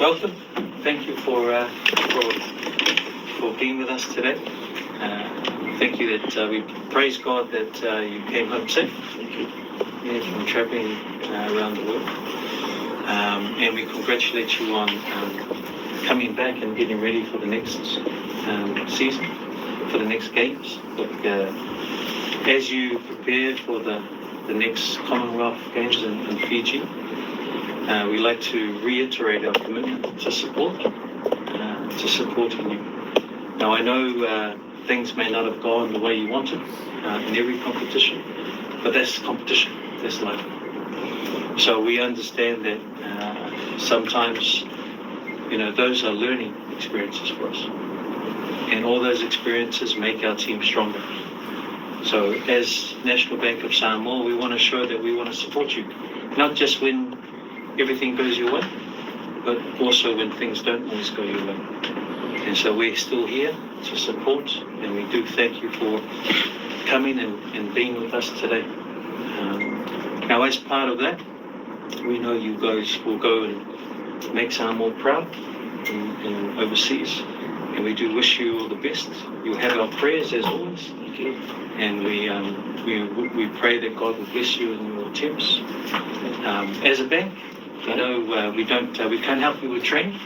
welcome. Thank you for being with us today. Thank you that we praise God that you came home safe. Thank you. From traveling around the world. And we congratulate you on coming back and getting ready for the next season, for the next games. Look, as you prepare for the next Commonwealth Games in Fiji, we like to reiterate our commitment to supporting you. Now, I know things may not have gone the way you wanted in every competition, but that's competition, that's life. So we understand that sometimes, those are learning experiences for us. And all those experiences make our team stronger. So as National Bank of Samoa, we want to show that we want to support you, not just when everything goes your way, but also when things don't always go your way. And so we're still here to support, and we do thank you for coming and being with us today. Now, as part of that, we know you guys will go and make Samoa proud in overseas, and we do wish you all the best. You have our prayers as always. Thank you. And we pray that God will bless you in your attempts. As a bank, we can't help you with training,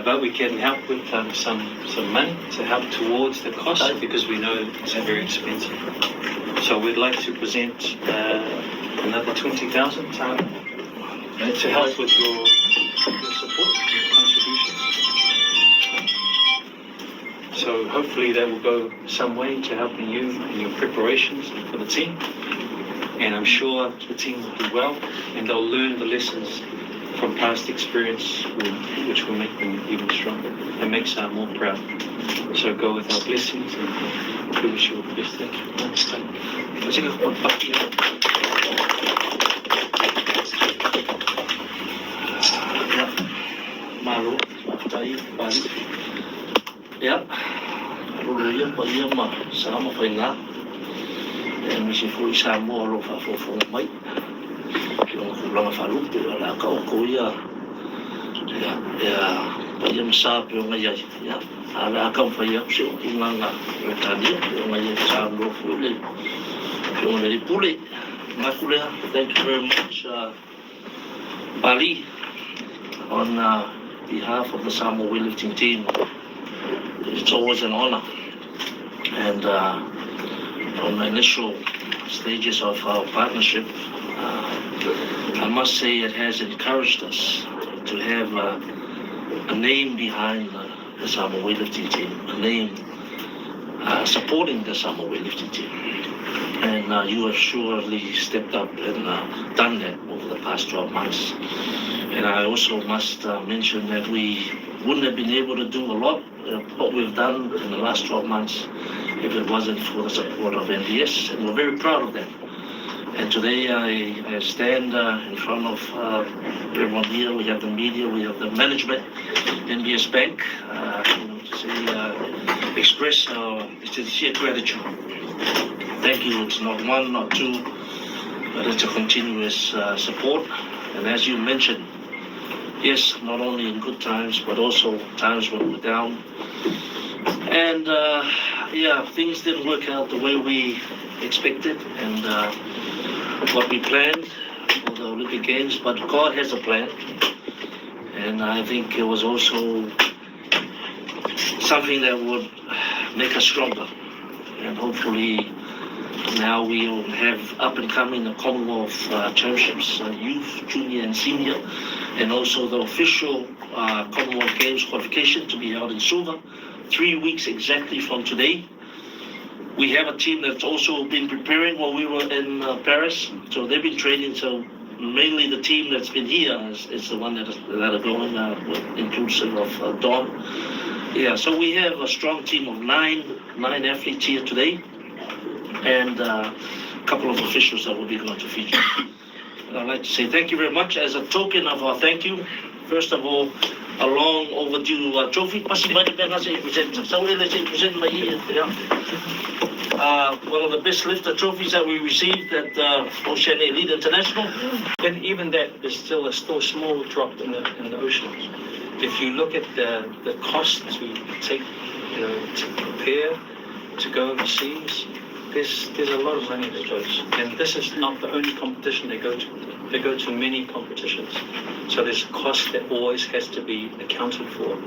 but we can help with some money to help towards the cost, because we know it's very expensive. So we'd like to present another 20,000 to help with your support, your contributions. So hopefully that will go some way to helping you in your preparations for the team. And I'm sure the team will do well, and they'll learn the lessons from past experience, which will make them even stronger and make Samoa more proud. So go with our blessings, and we wish you all the best. Thank you. Malo, tayo, balik. Ya, ruluyan pa iya sama pa nga. Misi Foa'i Samoa lo fa mai. Yung kulang falu wala ka ko ya. Ya, pa iya masabi yung ngayay. Ya, ala ka pa iya si nga tadi yung ngayay sa lo fuli. Yung ngayay puli. Makulia, thank you very much, Bali, on behalf of the Samoa weightlifting team. It's always an honor, and from the initial stages of our partnership, I must say it has encouraged us to have a name behind the Samoa weightlifting team, a name supporting the Samoa weightlifting team. And you have surely stepped up and done that over the past 12 months. And I also must mention that we wouldn't have been able to do a lot what we've done in the last 12 months if it wasn't for the support of NBS, and we're very proud of that. And today I stand in front of everyone here. We have the media, we have the management, NBS Bank, to say, express our sincere gratitude. Thank you. It's not one, not two, but it's a continuous support. And as you mentioned, yes, not only in good times, but also times when we're down. And things didn't work out the way we expected and what we planned for the Olympic Games, but God has a plan. And I think it was also something that would make us stronger. And hopefully now we'll have up and coming the Commonwealth Championships, youth, junior and senior, and also the official Commonwealth Games qualification to be held in Suva, 3 weeks exactly from today. We have a team that's also been preparing while we were in Paris, so they've been training. So mainly the team that's been here is the one that are going, inclusive of Dawn. Yeah, so we have a strong team of nine athletes here today, and a couple of officials that will be going to Fiji. And I'd like to say thank you very much. As a token of our thank you, first of all, a long overdue trophy. one of the best lifter trophies that we received at Ocean Elite International. And even that is still a small drop in the ocean. If you look at the cost to take, to prepare, to go overseas, there's a lot of money that goes. And this is not the only competition they go to. They go to many competitions. So there's cost that always has to be accounted for.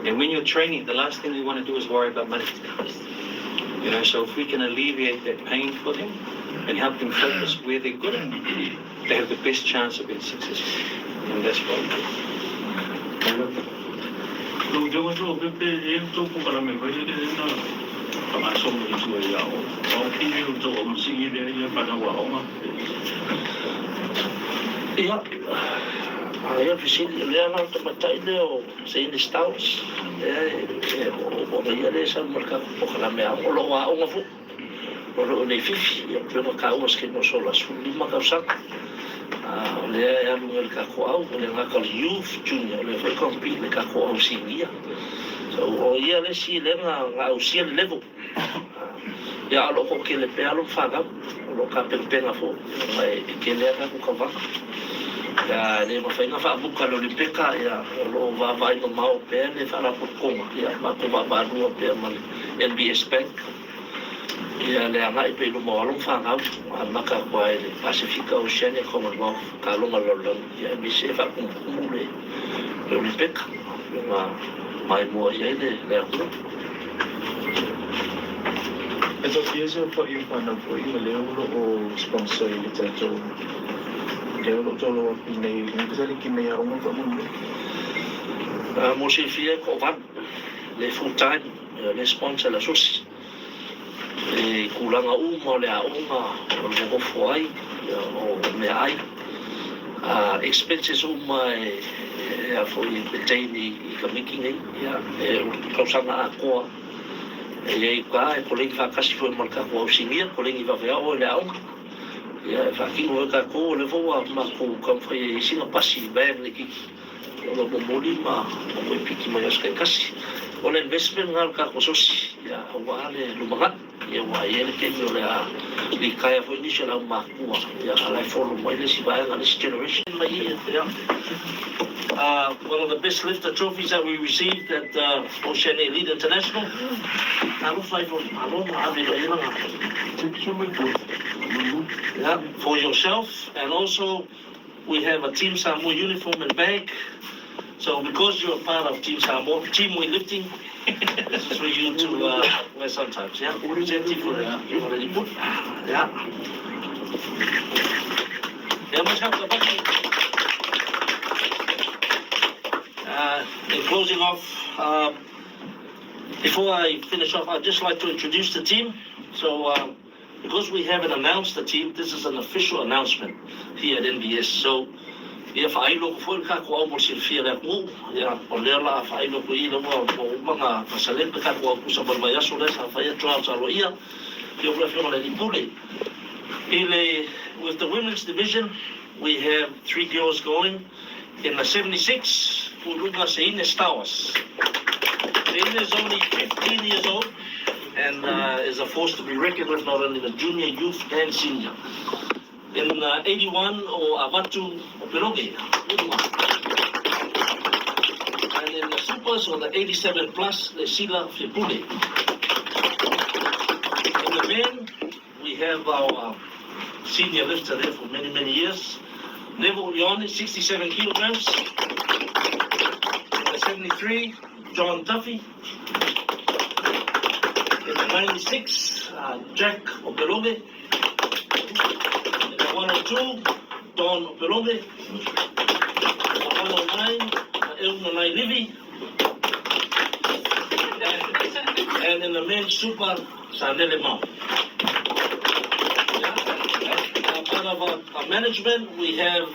And when you're training, the last thing you want to do is worry about money. So if we can alleviate that pain for them and help them focus where they're good at, they have the best chance of being successful. And that's what we do. Ia fisili lea na tamatai leo sei ni staus o ia le sa marka o kala me o lo wa o fu o lo le fifi o pelo ka o ske no sola su ni ma ka sa le ya lu ka ko au le nga ka youth junior le foi compete le ka ko au sinia so o ia le si le nga au si level ya lo ko ke le pe alo fa ga lo ka pe nga fo mai ke le ka ko va ya le mafaiga fa'abuka le olimpika ia lo vavaina mao pea le fa'alapokoga ia makovavalua pea ma NBS bank ia le aga'i pei lumaualo fagau amaka koa e le Pacifica Oceania Commonwealth kaloga loloni ia mise fa'akumukumu le olimpika ma mai mua iai le agua. E toki ese o pa'i whanau Foa'i ma leo o sponsor i le tātou. Leo lo tolo nei ngutari ki mea o mga mundu. Mo se fia ko van le full time le sponsor la sosi. E kulanga uma le aunga o le go Foa'i o me ai. Expenses uma e foi betaini I ka making ia e kausanga a koa. E ka e kolegi fa kasi foi marka ko singia kolegi va vea o le aunga. Ya fakingo ka ko le voa ma ko kam fai singa pasi bem le ki o mo moli ma ko piki ma yaska kasi o le investment ngal ka ko sosi ya wa le lumanga ya wa ye le ke le a li kaya fo ni shela ma ku ya ala follow mo le si ba na this generation ma ya one of the best lifter trophies that we received at Ocean Elite International. Yeah, for yourself, and also we have a Team Samoa uniform and bag. So because you're a part of Team Samoa, Team Weightlifting, this is for you to wear sometimes. Yeah, representative for that. You already put. Yeah. Much help the button. In closing off, before I finish off, I'd just like to introduce the team. So, because we haven't announced the team, this is an official announcement here at NBS. So, if I look for the Kako almost in fear that move, yeah, on their life, I look for either one of the Salem, the Kako, Kusabal Mayaso, that's how I trials are here. You're referring to with the women's division, we have 3 girls going. In the 76, Puluga Seine Stowers. Seine is only 15 years old and is a force to be reckoned with, not only the junior, youth, and senior. In 81, or Avatu Operoge. And in the supers, or the 87 plus, the Sila Fipule. In the men, we have our senior lifter there for many, many years. Neville Yoni, 67 kilograms. 73, John Duffy. In the 96, Jack Operoge. In the 102, Don Operoge. In the 109, Elnanai Livy. And in the men's super, Sandele Mao. Part of our management, we have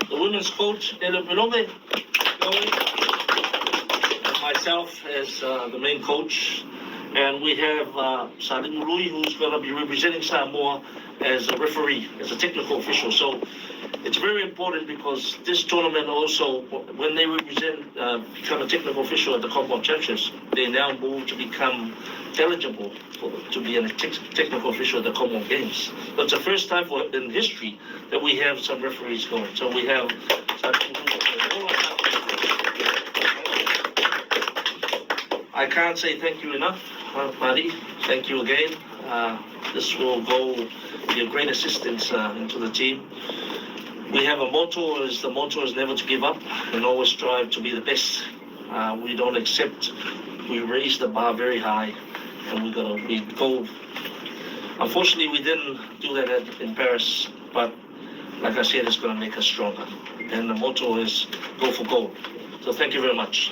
the women's coach, Ella Pelome, and myself as the main coach. And we have Salim Rui, who's going to be representing Samoa as a referee, as a technical official. So it's very important because this tournament also, when they represent, become a technical official at the Commonwealth Championships, they now move to become eligible to be a technical official at the Commonwealth Games. So it's the first time in history that we have some referees going. So we have I can't say thank you enough, Marty. Thank you again. This will be a great assistance into the team. We have a motto, the motto is never to give up and always strive to be the best. We don't accept, we raise the bar very high and we go. Unfortunately, we didn't do that in Paris, but like I said, it's going to make us stronger. And the motto is go for gold. So thank you very much.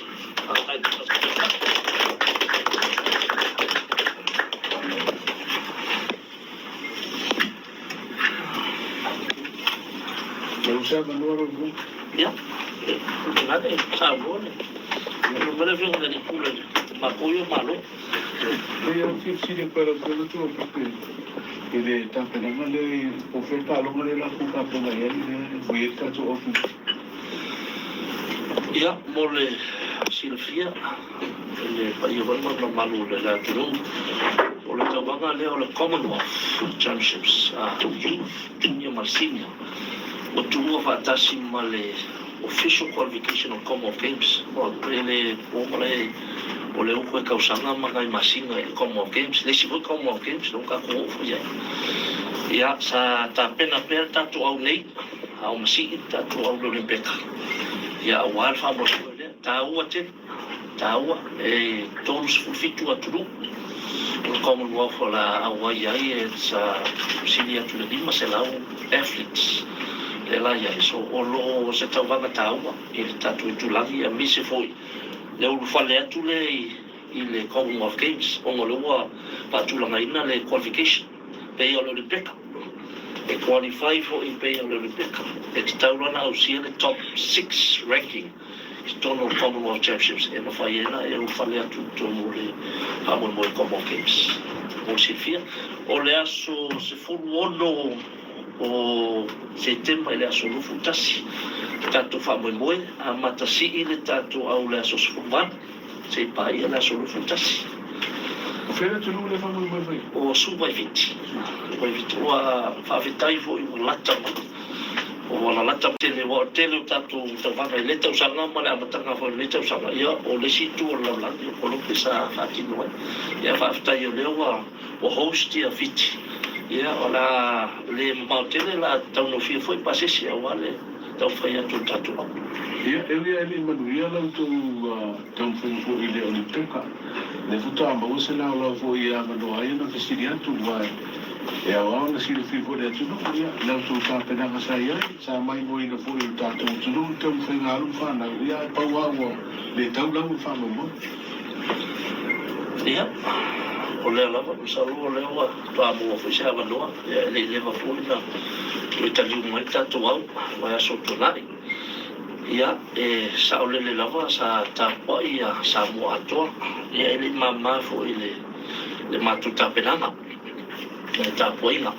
Yeah, nada, sabor. Não me lembro de pula, maconha malo. Eu tive para tudo porque ele está pegando ele oferta logo ele lá com a ponga ele foi ele tá off. Yeah, mole Silvia, ele vai levar malo lá tudo. Ole tabanga leo le Commonwealth Championships, youth, junior, and senior. O tuua fatasi ma le official qualification of Commonwealth Games. O ele o le uko e kausanga ma ngai masinga e Commonwealth Games. Le si foi Commonwealth Games, non ka ko fo ya. Ia sa ta pena per tatu au nei, au masi tatu au Olympic. Ia o alfa mo le ta ua e tons fitu aturu. Commonwealth la Hawaii, it's senior to the Lima Selau athletes. So all se tawanga taua il tatu tulangi a mise foi le ulu fale atu le Commonwealth Games ongo le ua patulanga ina le qualification pe o le Olympic e qualify for in pe o le Olympic e taurana au sia le top 6 ranking tono Commonwealth Championships e no fai ena e ulu fale atu tono le hamon mo Commonwealth Games o se fia o le aso se fulu ono o se tema ele aso lufu tasi tato whamoemoe a matasi ile tato au le aso sfuman se pai ele aso lufu tasi Fera tunu le whamoemoe vai o subai viti o a whawhitai vo i lata o la lata tele o tele tato tawanga i leta usanga ma le amatanga vo i leta usanga ia o le situ o laulandi o kolope sa whatino ia whawhitai o leo o host ia viti ia ola le mautele la tau no fia foi pasesi a wale tau fai atu tatu ia ele manuia la tu tau foi ile Olympica le futa amba o se la vo ia no ai no fisiri atu vai e a na silo fi foi atu no ia la tu ta pena sa ia sa mai mo ina foi tatu tu tau fai ngalu fa na ia pa wa le tau la fa mo ia o le lava usalo le wa pa mo fo sa ba no le va fu na o tali mo tatu au wa so tonai ia e sa o le lava sa ta pa ia Samoa to ia le mama fo le matuta penana le ta poina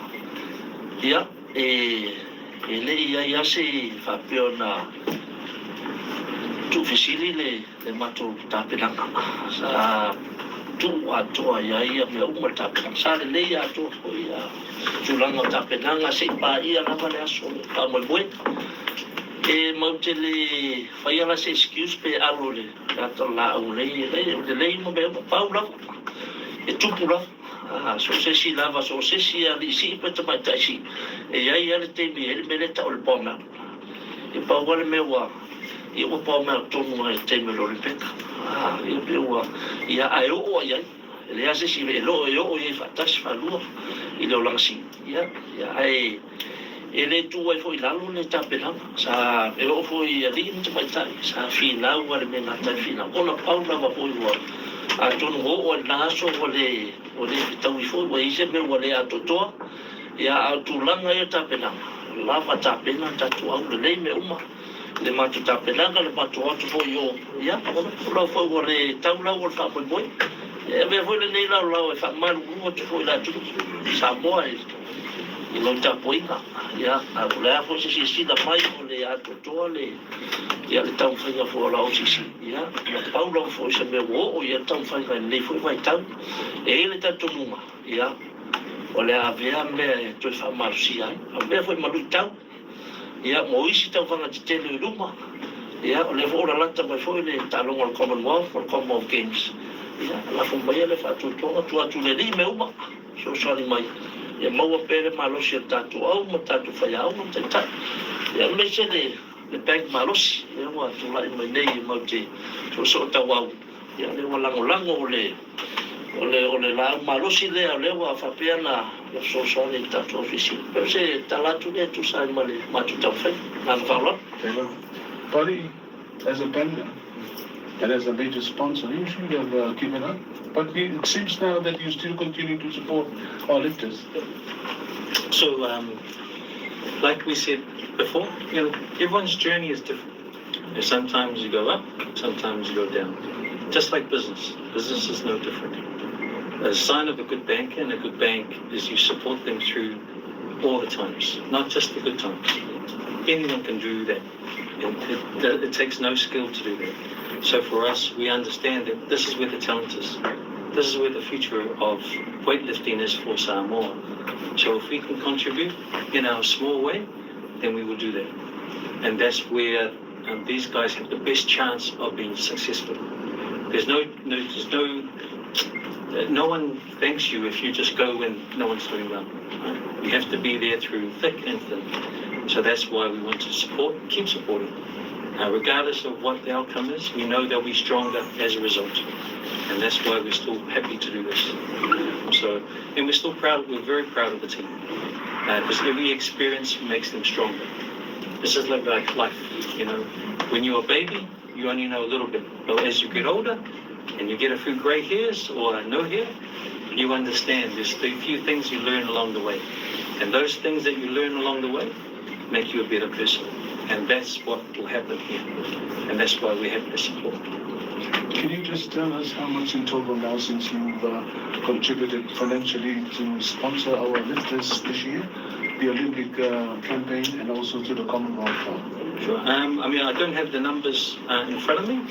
ia ele ia se fa piona tu fisili le matuta penana sa tu atoa ia me uma tapena sa le ia to ia tulanga tapena se pa ia na vale aso pa mo boi e mautele fai ala se excuse pe alole ato la o le mo be paula e tupula so se si lava so se si ali si pe mai taisi e ia le te mi ele meleta o le pona e pa wale me wa e o pa me to mo e te me lo repeta e peua ia ai o ia le ase si lo o e fatas falua i lo langsi ia ai ele tu ai foi lalo le tapena sa e o foi ali te mai tai sa fina o le mena tai fina ona paula va foi o a tonu o na so o le tau i foi o ise me o le a toto ia a tu langa e tapena lava tapena tatu au le me uma le matu tapelanga le matu atu foi yo ia o foi o le tau la o fa moi e ve foi le nei la e fa mal o tu foi la tu Samoa I lau tapuinga. Ia, a lea fo si da mai o le ato toa le ia le tau whainga fo la o sisi. Ia, na paulau fo isa me o ia tau whainga nei fo i vai tau. E le tatu nunga. Ia, o le avea mea toi whamarusi ai. A mea fo i malui tau. Ia, mo isi tau whanga te tele i ruma. Ia, o le fo ora lata mai fo i le talonga al Commonwealth, al Commonwealth Games. Ia, la fo mai le whatu tonga tu le li me uma. So sari mai. Ia maua pere malosi a tatu au, ma tatu whai au, ma te tatu. Ia me se le bank malosi. Ia wa tu lai mai nei i mau te so tau au. Ia le wa lango o le lau malosi lea o le wa whapea na so sari tatu ofisi. Pero se talatu le tu sai ma le matu tau whai. Nga whaula. Buddy, as a banner and as a major sponsor, you should have given up. But it seems now that you still continue to support our lifters. So, like we said before, everyone's journey is different. Sometimes you go up, sometimes you go down. Just like business. Business is no different. A sign of a good banker and a good bank is you support them through all the times, not just the good times. Anyone can do that. It takes no skill to do that. So for us, we understand that this is where the talent is. This is where the future of weightlifting is for Samoa. So if we can contribute in our small way, then we will do that. And that's where these guys have the best chance of being successful. No one thanks you if you just go when no one's doing well. Right? You have to be there through thick and thin. So that's why we want to support, keep supporting. Regardless of what the outcome is, we know they'll be stronger as a result. And that's why we're still happy to do this. So, and we're still proud, we're very proud of the team. Because every experience makes them stronger. This is like life, When you're a baby, you only know a little bit. But as you get older, and you get a few grey hairs or no hair, you understand there's a few things you learn along the way. And those things that you learn along the way make you a better person. And that's what will happen here. And that's why we have the support. Can you just tell us how much in total now since you've contributed financially to sponsor our lifters this year, the Olympic campaign and also to the Commonwealth? Sure. I don't have the numbers in front of me,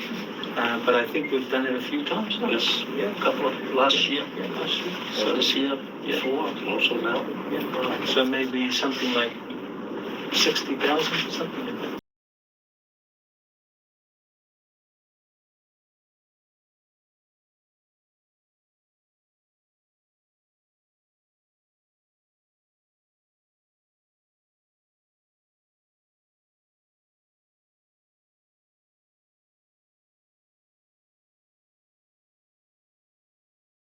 but I think we've done it a few times. Yes, Yeah, a couple of last year. Yeah, last year. So this year, before, also now. Yeah. So maybe something like 60,000 or something like that.